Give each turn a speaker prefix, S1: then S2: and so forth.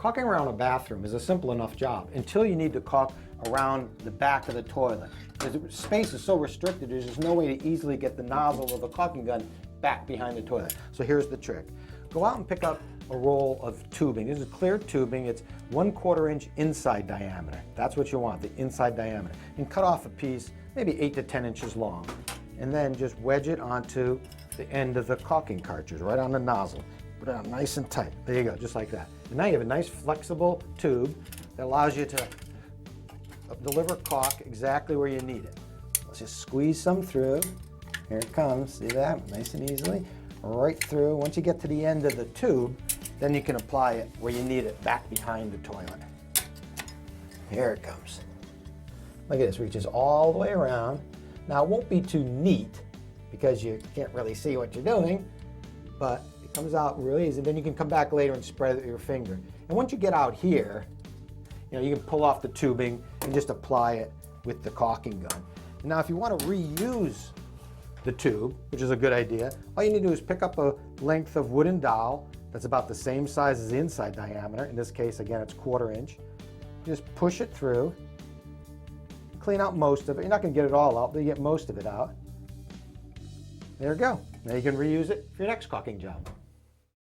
S1: Caulking around a bathroom is a simple enough job until you need to caulk around the back of the toilet. Because the space is so restricted, there's just no way to easily get the nozzle of the caulking gun back behind the toilet. So here's the trick. Go out and pick up a roll of tubing. This is clear tubing. It's 1/4 inch inside diameter. That's what you want, the inside diameter. And cut off a piece, maybe 8 to 10 inches long. And then just wedge it onto the end of the caulking cartridge, right on the nozzle. Put it on nice and tight. There you go, just like that. And now you have a nice flexible tube that allows you to deliver caulk exactly where you need it. Let's just squeeze some through. Here it comes, see that? Nice and easily. Right through. Once you get to the end of the tube, then you can apply it where you need it, back behind the toilet. Here it comes. Look at this, reaches all the way around. Now it won't be too neat because you can't really see what you're doing, but it comes out really easy. Then you can come back later and spread it with your finger. And once you get out here, you can pull off the tubing and just apply it with the caulking gun. Now if you want to reuse the tube, which is a good idea, all you need to do is pick up a length of wooden dowel that's about the same size as the inside diameter. In this case, again, it's 1/4 inch. Just push it through, clean out most of it. You're not going to get it all out, but you get most of it out. There you go. Now you can reuse it for your next caulking job.